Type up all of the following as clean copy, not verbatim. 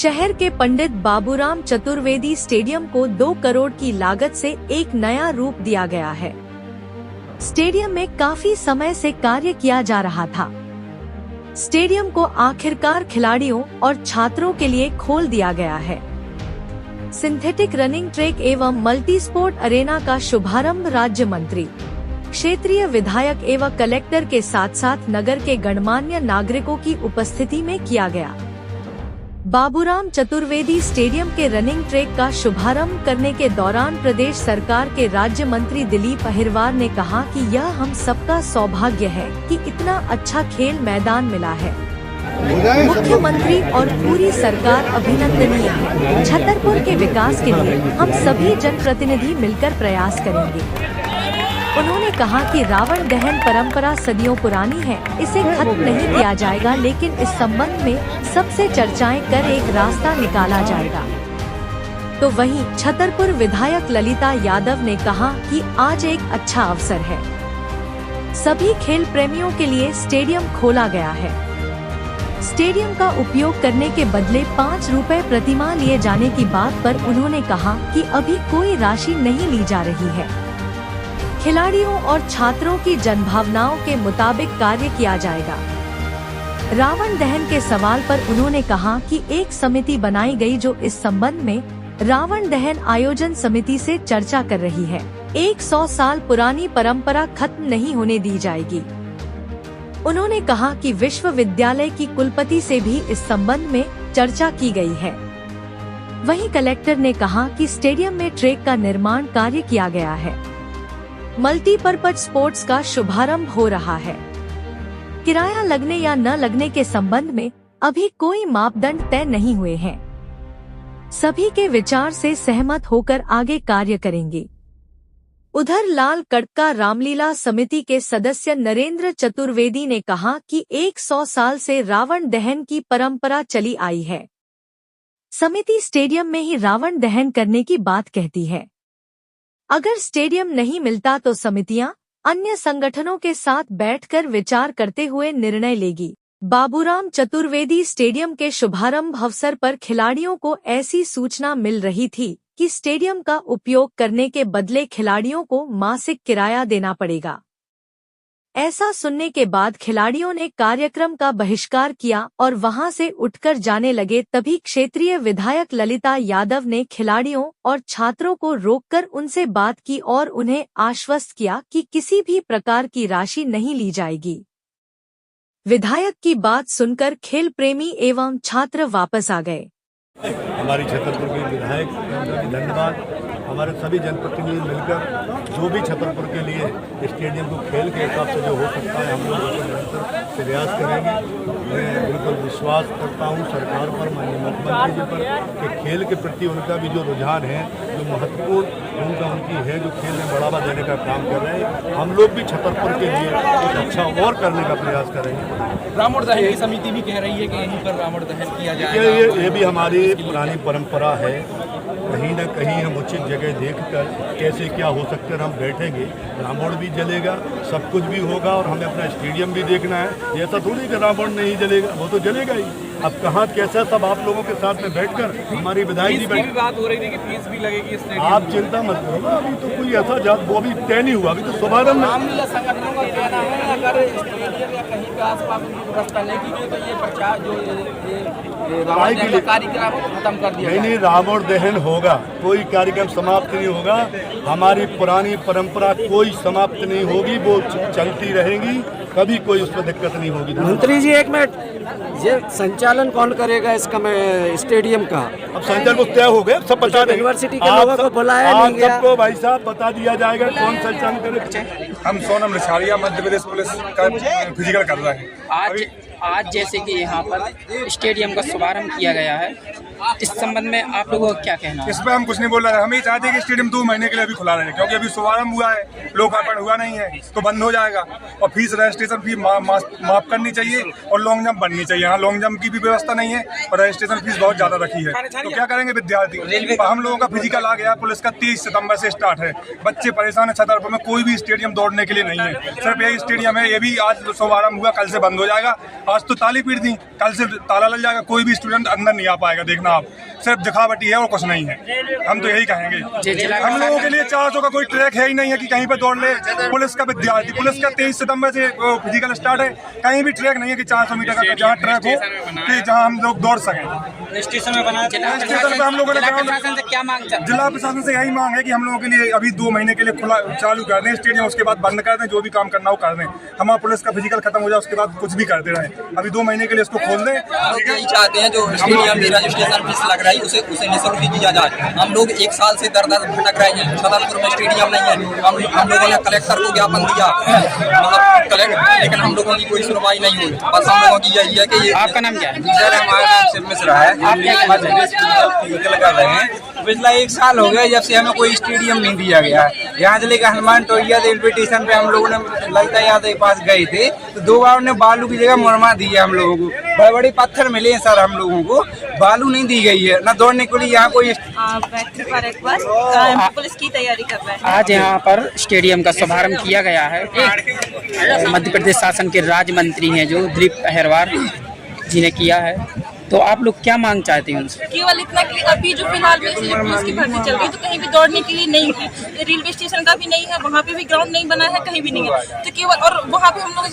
शहर के पंडित बाबूराम चतुर्वेदी स्टेडियम को 2 करोड़ की लागत से एक नया रूप दिया गया है। स्टेडियम में काफी समय से कार्य किया जा रहा था। स्टेडियम को आखिरकार खिलाड़ियों और छात्रों के लिए खोल दिया गया है। सिंथेटिक रनिंग ट्रैक एवं मल्टी स्पोर्ट अरेना का शुभारंभ राज्य मंत्री, क्षेत्रीय विधायक एवं कलेक्टर के साथ साथ नगर के गणमान्य नागरिकों की उपस्थिति में किया गया। बाबूराम चतुर्वेदी स्टेडियम के रनिंग ट्रैक का शुभारंभ करने के दौरान प्रदेश सरकार के राज्य मंत्री दिलीप अहिरवार ने कहा कि यह हम सबका सौभाग्य है कि इतना अच्छा खेल मैदान मिला है। मुख्यमंत्री और पूरी सरकार अभिनंदनीय है। छतरपुर के विकास के लिए हम सभी जनप्रतिनिधि मिलकर प्रयास करेंगे। उन्होंने कहा कि रावण दहन परंपरा सदियों पुरानी है, इसे खत्म नहीं किया जाएगा, लेकिन इस संबंध में सबसे चर्चाएं कर एक रास्ता निकाला जाएगा। तो वहीं छतरपुर विधायक ललिता यादव ने कहा कि आज एक अच्छा अवसर है। सभी खेल प्रेमियों के लिए स्टेडियम खोला गया है। स्टेडियम का उपयोग करने के बदले 5 रुपए प्रतिमाह लिए जाने की बात पर उन्होंने कहा कि अभी कोई राशि नहीं ली जा रही है। खिलाड़ियों और छात्रों की जनभावनाओं के मुताबिक कार्य किया जाएगा। रावण दहन के सवाल पर उन्होंने कहा कि एक समिति बनाई गई जो इस संबंध में रावण दहन आयोजन समिति से चर्चा कर रही है। 100 साल पुरानी परंपरा खत्म नहीं होने दी जाएगी। उन्होंने कहा कि विश्वविद्यालय की कुलपति से भी इस संबंध में चर्चा की गई है। वहीं कलेक्टर ने कहा कि स्टेडियम में ट्रैक का निर्माण कार्य किया गया है। मल्टीपर्पज स्पोर्ट्स का शुभारंभ हो रहा है। किराया लगने या न लगने के संबंध में अभी कोई मापदंड तय नहीं हुए हैं। सभी के विचार से सहमत होकर आगे कार्य करेंगे। उधर लाल कड़का रामलीला समिति के सदस्य नरेंद्र चतुर्वेदी ने कहा कि 100 साल से रावण दहन की परंपरा चली आई है। समिति स्टेडियम में ही रावण दहन करने की बात कहती है। अगर स्टेडियम नहीं मिलता तो समितियां अन्य संगठनों के साथ बैठकर विचार करते हुए निर्णय लेगी। बाबूराम चतुर्वेदी स्टेडियम के शुभारंभ अवसर पर खिलाड़ियों को ऐसी सूचना मिल रही थी कि स्टेडियम का उपयोग करने के बदले खिलाड़ियों को मासिक किराया देना पड़ेगा। ऐसा सुनने के बाद खिलाड़ियों ने कार्यक्रम का बहिष्कार किया और वहां से उठकर जाने लगे। तभी क्षेत्रीय विधायक ललिता यादव ने खिलाड़ियों और छात्रों को रोककर उनसे बात की और उन्हें आश्वस्त किया कि किसी भी प्रकार की राशि नहीं ली जाएगी। विधायक की बात सुनकर खेल प्रेमी एवं छात्र वापस आ गए। हमारी छतरपुर के विधायक धन्यवाद। हमारे सभी जनप्रतिनिधि मिलकर जो भी छतरपुर के लिए स्टेडियम को खेल के हिसाब से जो हो सकता है हम लोग निरंतर प्रयास करेंगे। मैं बिल्कुल विश्वास करता हूँ सरकार पर, माननीय मुख्यमंत्री जी पर कि खेल के प्रति उनका भी जो रुझान है, जो महत्वपूर्ण भूमिका उनकी है, जो खेल में बढ़ावा देने का काम कर रहे हैं, हम लोग भी छतरपुर के लिए कुछ अच्छा और करने का प्रयास करेंगे। रावण दहन की समिति भी कह रही है कि यहीं पर रावण दहन किया जाएगा। ये भी हमारी पुरानी परंपरा है। कहीं न कहीं हम उचित जगह देखकर कैसे क्या हो सकता है हम बैठेंगे। रावण भी जलेगा, सब कुछ भी होगा और हमें अपना स्टेडियम भी देखना है। ऐसा थोड़ी कि रावण नहीं जलेगा, वो तो जलेगा ही। अब कहाँ कैसा सब आप लोगों के साथ में बैठकर हमारी विधायक जी बैठ बात हो रही थी कि फीस भी लगेगी स्टेडियम। आप चिंता मत करो, अभी तो कोई ऐसा जात वो अभी तय नहीं हुआ। अभी तो शुभारंभ रामलीला संगठनों का कहना है अगर स्टेडियम या कहीं के आसपास उनकी व्यवस्था नहीं की गई तो ये प्रचार जो कार्यक्रम खत्म कर दिया। नहीं, रावण दहन होगा, कोई कार्यक्रम समाप्त नहीं होगा। हमारी पुरानी परंपरा कोई समाप्त नहीं होगी, वो चलती रहेगी, कभी कोई उसमें दिक्कत नहीं होगी। मंत्री जी एक मिनट, ये संचालन कौन करेगा इसका स्टेडियम का? अब संचालन को तय हो गया, सब बता देंगे। यूनिवर्सिटी के लोगों को बुलाया नहीं गया। सबको भाई साहब बता दिया जाएगा कौन संचालन करेगा। हम सोनम रिसारिया मध्य प्रदेश पुलिस का फिजिकल कर रहे हैं। आज जैसे कि यहाँ पर स्टेडियम का शुभारंभ किया गया है, इस संबंध में आप लोगों का क्या कहना है? इस पर हम कुछ नहीं बोल रहे हैं। हम ये चाहते हैं कि स्टेडियम 2 महीने के लिए अभी खुला रहे, क्योंकि अभी शुभारंभ हुआ है, लोकार्पण हुआ नहीं है, तो बंद हो जाएगा। और फीस रजिस्ट्रेशन फीस माफ करनी चाहिए और लॉन्ग जंप बननी चाहिए। यहाँ लॉन्ग जंप की भी व्यवस्था नहीं है और रजिस्ट्रेशन फीस बहुत ज्यादा रखी है। तो क्या करेंगे विद्यार्थी? हम लोगों का फिजिकल आ गया, पुलिस का 30 सितंबर से स्टार्ट है। बच्चे परेशान है। छतरपुर में कोई भी स्टेडियम दौड़ दौड़ने के लिए नहीं है, सिर्फ यही स्टेडियम है। ये भी आज शुभारंभ हुआ, कल से बंद हो जाएगा। आज तो ताली पीट दी, कल से ताला लग जाएगा, कोई भी स्टूडेंट अंदर नहीं आ पाएगा। देखना आप, सिर्फ दिखावटी है और कुछ नहीं है। हम तो यही कहेंगे, हम लोगों के लिए 400 का कोई ट्रैक है ही नहीं है कि कहीं पर दौड़ ले। पुलिस का विद्यार्थी, पुलिस का 23 सितंबर से फिजिकल स्टार्ट है, कहीं भी ट्रैक नहीं है कि 400 मीटर का जहाँ ट्रैक हो कि जहाँ हम लोग दौड़ सकें। स्टेशन में बना स्टेशन पे हम लोगों ने क्या मांग, जिला प्रशासन से यही मांग है कि हम लोगों के लिए अभी 2 महीने के लिए खुला चालू कर दें स्टेडियम, उसके बाद बंद कर दें, जो भी काम करना हो कर दें। हमारा पुलिस का फिजिकल खत्म हो जाए, उसके बाद कुछ भी करते रहे। अभी 2 महीने के लिए इसको खोल दें। यही चाहते हैं जो स्टेडियम में रजिस्ट्रेशन फीस लग रही है उसे निःशुल्क किया जाए। हम लोग 1 साल से दर भटक रहे हैं, छतरपुर में स्टेडियम नहीं है। हम लोगों ने कलेक्टर को ज्ञापन दिया, मतलब कलेक्टर, लेकिन हम लोगों की कोई सुनवाई नहीं हुई। बस हम लोगों की यही है कि आपका नाम क्या है? हमारा नाम शिव मिश्रा है। फिजिकल कर रहे हैं, पिछला 1 साल हो गया जब से हमें कोई स्टेडियम नहीं दिया गया है। यहाँ से लेकर हनुमान टोलिया रेलवे स्टेशन पे हम लोगों ने ललिता यादव के पास गए थे, तो 2 बार उन्होंने बालू की जगह मुरमा दी है हम लोगों को। बड़े बड़े पत्थर मिले हैं सर, हम लोगों को बालू नहीं दी गई है। न दौड़ने के लिए यहाँ कोई पुलिस की तैयारी कर रहे हैं। आज यहाँ पर स्टेडियम का शुभारंभ किया गया है। मध्य प्रदेश शासन के राज्य मंत्री हैं जो दिलीप अहिरवार जी ने किया है, तो आप लोग क्या मांग चाहते हैं उनसे? केवल इतना कि अभी जो फिलहाल में पुलिस की भर्ती चल रही है, तो कहीं भी दौड़ने के लिए नहीं है, रेलवे स्टेशन का भी नहीं है, वहाँ पे भी ग्राउंड नहीं बना है, कहीं भी नहीं है। तो केवल, और वहाँ पे हम लोग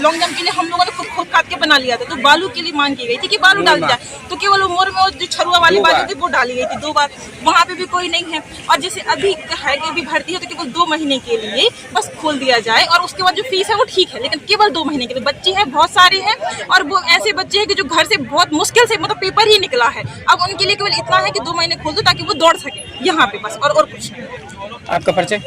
लॉन्ग जंप के लिए हम लोगों ने खुद काट के बना लिया था, तो बालू के लिए मांग की गई थी कि बालू डाल दिया, तो केवल वो मोर में जो छरुआ वाली बालू थी वो डाली गई थी 2 बार। वहाँ पे भी कोई नहीं है। और जैसे अभी है कि अभी भर्ती है, तो केवल 2 महीने के लिए बस खोल दिया जाए, और उसके बाद जो फीस है वो ठीक है, लेकिन केवल 2 महीने के लिए। बच्चे हैं, बहुत सारे हैं, और वो ऐसे बच्चे हैं कि जो घर से बहुत मुश्किल से, मतलब पेपर ही निकला है, अब उनके लिए केवल इतना है कि 2 महीने खोल दो ताकि वो दौड़ सके यहाँ पे, बस। और कुछ। आपका परिचय?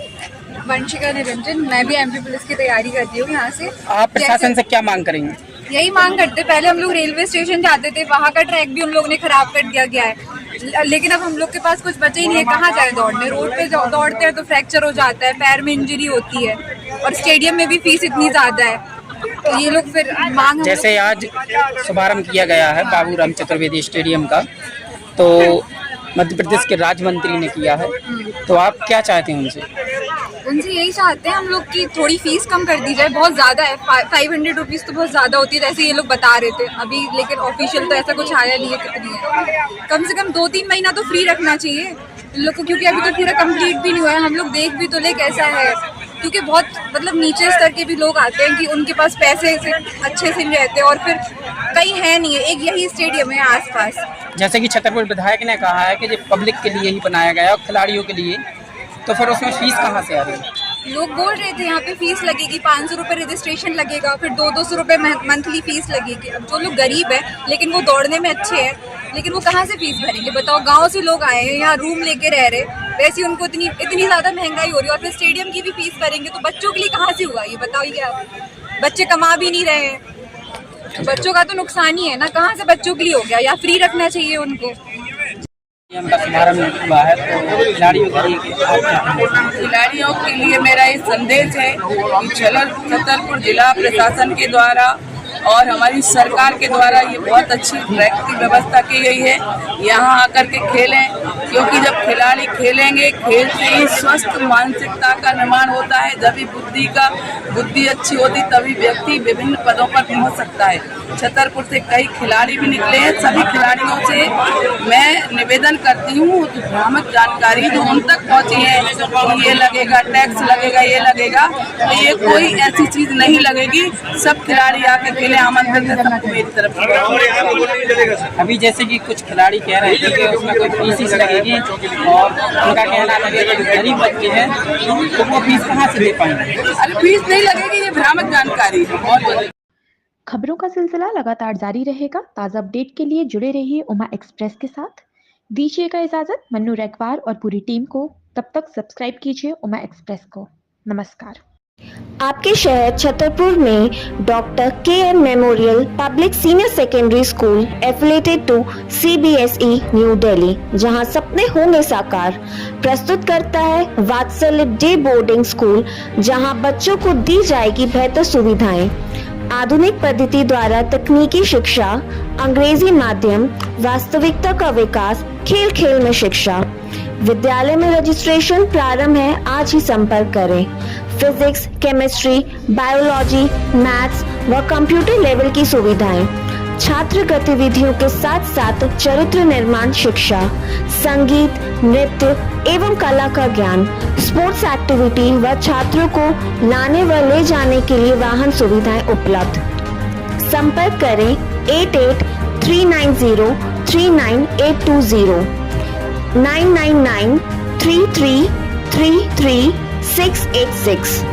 वंशिका निरंजन, मैं भी एमपी पुलिस की तैयारी करती हूँ यहाँ से। आप प्रशासन से क्या मांग करेंगे? यही मांग करते, पहले हम लोग रेलवे स्टेशन जाते थे, वहाँ का ट्रैक भी उन लोगों ने खराब कर दिया गया है, लेकिन अब हम लोग के पास कुछ बचे ही नहीं है, कहाँ जाए दौड़ने। रोड पे दौड़ते हैं तो फ्रैक्चर हो जाता है, पैर में इंजरी होती है, और स्टेडियम में भी फीस इतनी ज्यादा है, तो ये लोग फिर मांग। जैसे आज शुभारंभ किया गया है बाबूराम चतुर्वेदी स्टेडियम का, तो मध्य प्रदेश के राज्य मंत्री ने किया है, तो आप क्या चाहते हैं उनसे? उनसे यही चाहते हैं हम लोग की थोड़ी फीस कम कर दी जाए, बहुत ज़्यादा है। 500 रुपीज़ तो बहुत ज़्यादा होती है, जैसे ये लोग बता रहे थे अभी, लेकिन ऑफिशियल तो ऐसा कुछ आया नहीं है कितनी है। कम से कम 2-3 महीना तो फ्री रखना चाहिए इन लोग को, क्योंकि अभी तो पूरा कंप्लीट भी नहीं हुआ है। हम लोग देख भी तो ले कैसा है, क्योंकि बहुत मतलब नीचे स्तर के भी लोग आते हैं कि उनके पास पैसे से अच्छे से नहीं रहते, और फिर कहीं है नहीं है, एक यही स्टेडियम है आसपास। जैसे कि छतरपुर विधायक ने कहा है कि ये पब्लिक के लिए ही बनाया गया है और खिलाड़ियों के लिए, तो फिर उसमें फीस कहाँ से आ रही है? लोग बोल रहे थे यहाँ पे फीस लगेगी, 500 रुपये रजिस्ट्रेशन लगेगा, फिर 200 रुपये मंथली फीस लगेगी। अब जो लोग गरीब है लेकिन वो दौड़ने में अच्छे हैं, लेकिन वो कहाँ से फीस भरेंगे बताओ? गांव से लोग आए हैं, यहाँ रूम लेके रह रहे, वैसे उनको इतनी ज़्यादा महंगाई हो रही है, और फिर स्टेडियम की भी फीस भरेंगे तो बच्चों के लिए कहाँ से होगा ये बताइए आप? बच्चे कमा भी नहीं रहे हैं, तो बच्चों का तो नुकसान ही है ना, कहाँ से बच्चों के लिए हो गया? या फ्री रखना चाहिए उनको। का शुभारंभ हुआ है, तो खिलाड़ियों के लिए मेरा ये संदेश है कि छतरपुर जिला प्रशासन के द्वारा और हमारी सरकार के द्वारा ये बहुत अच्छी ट्रैक की व्यवस्था की गई है। यहाँ आकर के खेलें, क्योंकि जब खिलाड़ी खेलेंगे, खेल से ही स्वस्थ मानसिकता का निर्माण होता है। जब भी बुद्धि अच्छी होती तभी व्यक्ति विभिन्न पदों पर पहुँच सकता है। छतरपुर से कई खिलाड़ी भी निकले हैं, सभी खिलाड़ियों से मैं निवेदन करती हूँ कि भ्रामक जानकारी जो उन तक पहुँची है कि ये लगेगा, टैक्स लगेगा, ये लगेगा, तो ये कोई ऐसी चीज़ नहीं लगेगी। सब खिलाड़ी आके खेले, आमंत्रित है सबको मेरी तरफ से। अभी जैसे कि कुछ खिलाड़ी कह रहे थे कि उसमें कोई फीस लगेगी, और उनका कहना था कि गरीब बच्चे हैं तो वो फीस कहाँ से दे पाएंगे? अरे फीस नहीं लगेगी, ये भ्रामक जानकारी है। खबरों का सिलसिला लगातार जारी रहेगा। ताज़ा अपडेट के लिए जुड़े रहिए उमा एक्सप्रेस के साथ। दीजिएगा इजाजत मन्नू रैकवार और पूरी टीम को। तब तक सब्सक्राइब कीजिए उमा एक्सप्रेस को। नमस्कार। आपके शहर छतरपुर में डॉक्टर के memorial public senior secondary school affiliated to CBSE New Delhi, जहां सपने होंगे साकार, प्रस्तुत करता है वात्सल्य डे बोर्डिंग स्कूल, जहां बच्चों को दी जाएगी बेहतर सुविधाएं, आधुनिक पद्धति द्वारा तकनीकी शिक्षा, अंग्रेजी माध्यम, वास्तविकता का विकास, खेल खेल में शिक्षा। विद्यालय में रजिस्ट्रेशन प्रारंभ है, आज ही संपर्क करें। फिजिक्स, केमिस्ट्री, बायोलॉजी, मैथ्स व कंप्यूटर लेवल की सुविधाएं, छात्र गतिविधियों के साथ साथ चरित्र निर्माण शिक्षा, संगीत, नृत्य एवं कला का ज्ञान, स्पोर्ट्स एक्टिविटी व छात्रों को लाने व ले जाने के लिए वाहन सुविधाएं उपलब्ध। संपर्क करें 8839039820 99933333686।